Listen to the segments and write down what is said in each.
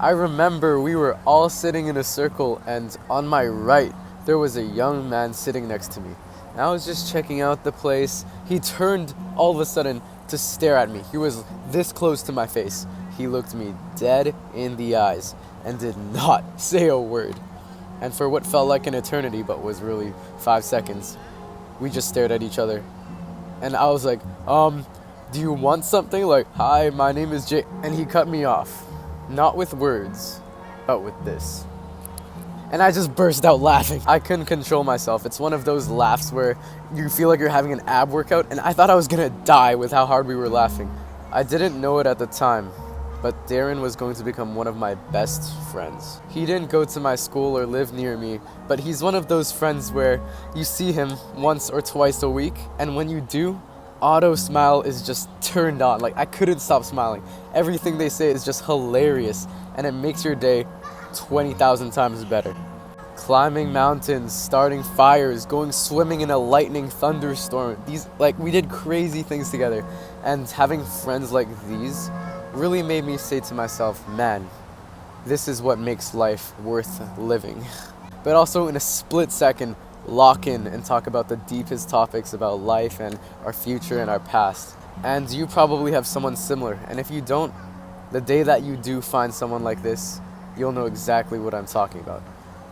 I remember we were all sitting in a circle, and on my right, there was a young man sitting next to me. And I was just checking out the place. He turned all of a sudden to stare at me. He was this close to my face. He looked me dead in the eyes and did not say a word. And for what felt like an eternity, but was really 5 seconds, we just stared at each other. And I was like, do you want something? Like, hi, my name is Jay. And he cut me off. Not with words, but with this. And I just burst out laughing. I couldn't control myself. It's one of those laughs where you feel like you're having an ab workout, and I thought I was gonna die with how hard we were laughing. I didn't know it at the time, but Darren was going to become one of my best friends. He didn't go to my school or live near me, but he's one of those friends where you see him once or twice a week, and when you do, auto smile is just turned on. Like, I couldn't stop smiling. Everything they say is just hilarious, and it makes your day 20,000 times better. Climbing mountains, starting fires, going swimming in a lightning thunderstorm. We did crazy things together, and having friends like these really made me say to myself, man, this is what makes life worth living. But also in a split second, lock in and talk about the deepest topics about life and our future and our past. And you probably have someone similar, and if you don't, the day that you do find someone like this, you'll know exactly what I'm talking about.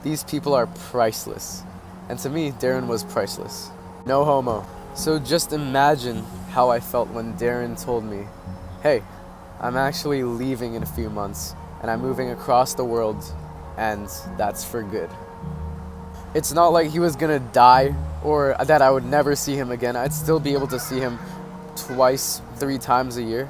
These people are priceless, and to me, Darren was priceless. No homo. So just imagine how I felt when Darren told me, hey, I'm actually leaving in a few months, and I'm moving across the world, and that's for good. It's not like he was gonna die, or that I would never see him again. I'd still be able to see him twice, 3 times a year.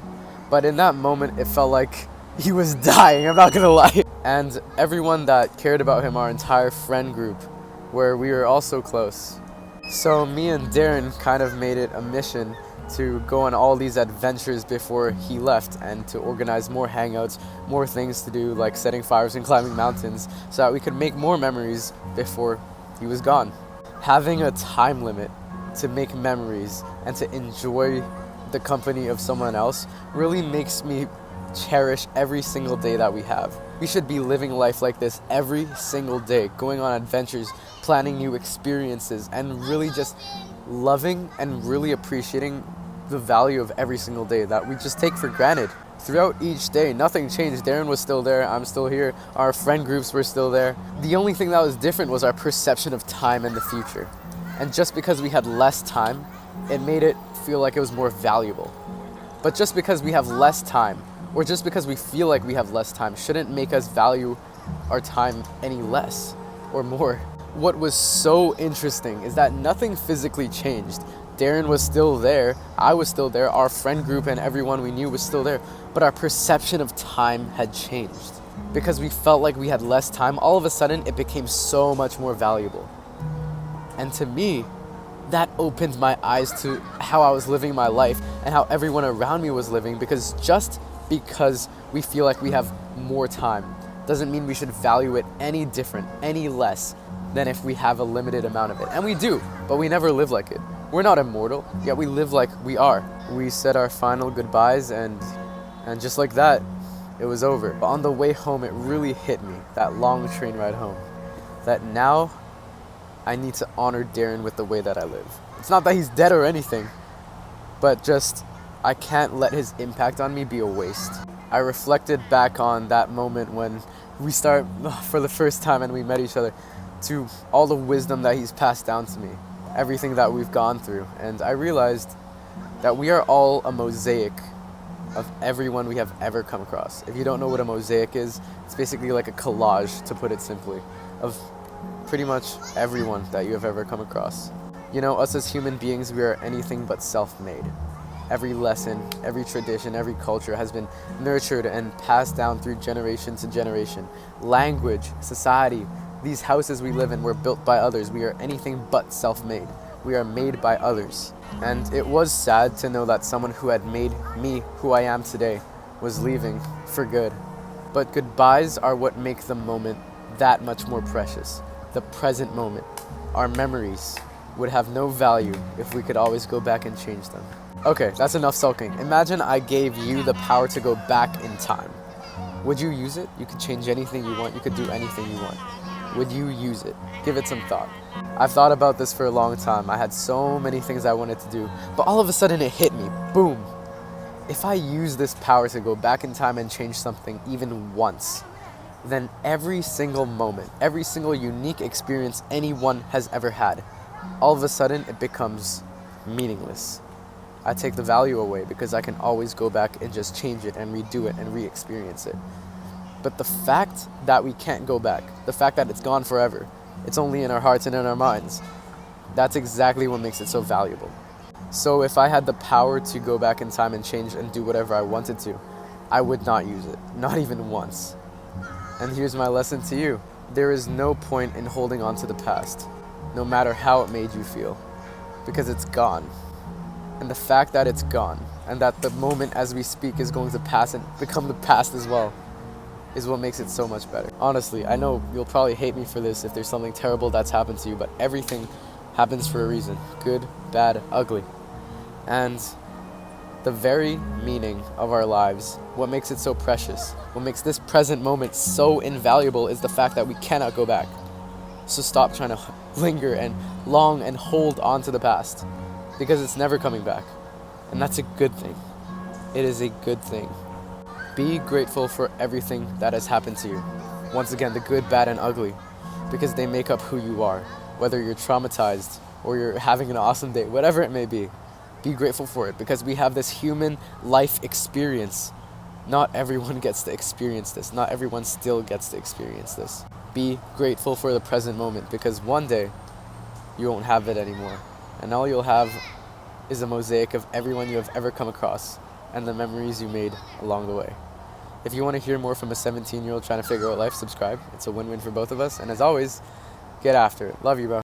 But in that moment, it felt like he was dying, I'm not gonna lie. And everyone that cared about him, our entire friend group, where we were also close. So me and Darren kind of made it a mission to go on all these adventures before he left, and to organize more hangouts, more things to do, like setting fires and climbing mountains, so that we could make more memories before he was gone. Having a time limit to make memories and to enjoy the company of someone else really makes me cherish every single day that we have. We should be living life like this every single day, going on adventures, planning new experiences, and really just loving and really appreciating the value of every single day that we just take for granted. Throughout each day, nothing changed. Darren was still there, I'm still here, our friend groups were still there. The only thing that was different was our perception of time and the future. And just because we had less time, it made it feel like it was more valuable. But just because we have less time, or just because we feel like we have less time, shouldn't make us value our time any less or more. What was so interesting is that nothing physically changed. Darren was still there, I was still there, our friend group and everyone we knew was still there, but our perception of time had changed. Because we felt like we had less time, all of a sudden it became so much more valuable. And to me, that opened my eyes to how I was living my life and how everyone around me was living, because just because we feel like we have more time doesn't mean we should value it any different, any less than if we have a limited amount of it. And we do, but we never live like it. We're not immortal, yet we live like we are. We said our final goodbyes, and just like that, it was over. But on the way home, it really hit me, that long train ride home, that now I need to honor Darren with the way that I live. It's not that he's dead or anything, but just I can't let his impact on me be a waste. I reflected back on that moment when we start for the first time and we met each other, to all the wisdom that he's passed down to me, everything that we've gone through, and I realized that we are all a mosaic of everyone we have ever come across. If you don't know what a mosaic is, it's basically like a collage, to put it simply, of pretty much everyone that you have ever come across. You know, us as human beings, we are anything but self-made. Every lesson, every tradition, every culture has been nurtured and passed down through generation to generation. Language, society, these houses we live in were built by others. We are anything but self-made. We are made by others. And it was sad to know that someone who had made me who I am today was leaving for good. But goodbyes are what make the moment that much more precious. The present moment, our memories, would have no value if we could always go back and change them. Okay, that's enough sulking. Imagine I gave you the power to go back in time. Would you use it? You could change anything you want. You could do anything you want. Would you use it? Give it some thought. I've thought about this for a long time. I had so many things I wanted to do, but all of a sudden it hit me. Boom. If I use this power to go back in time and change something even once, then every single moment, every single unique experience anyone has ever had, all of a sudden it becomes meaningless. I take the value away because I can always go back and just change it and redo it and re-experience it. But the fact that we can't go back, the fact that it's gone forever, it's only in our hearts and in our minds, that's exactly what makes it so valuable. So if I had the power to go back in time and change and do whatever I wanted to, I would not use it, not even once. And here's my lesson to you. There is no point in holding on to the past, no matter how it made you feel, because it's gone. And the fact that it's gone, and that the moment as we speak is going to pass and become the past as well, is what makes it so much better. Honestly, I know you'll probably hate me for this if there's something terrible that's happened to you, but everything happens for a reason. Good, bad, ugly. And the very meaning of our lives, what makes it so precious, what makes this present moment so invaluable, is the fact that we cannot go back. So stop trying to linger and long and hold on to the past, because it's never coming back. And that's a good thing. It is a good thing. Be grateful for everything that has happened to you. Once again, the good, bad, and ugly, because they make up who you are. Whether you're traumatized or you're having an awesome day, whatever it may be, be grateful for it, because we have this human life experience. Not everyone gets to experience this. Not everyone still gets to experience this. Be grateful for the present moment, because one day you won't have it anymore. And all you'll have is a mosaic of everyone you have ever come across and the memories you made along the way. If you want to hear more from a 17-year-old trying to figure out life, subscribe. It's a win-win for both of us. And as always, get after it. Love you, bro.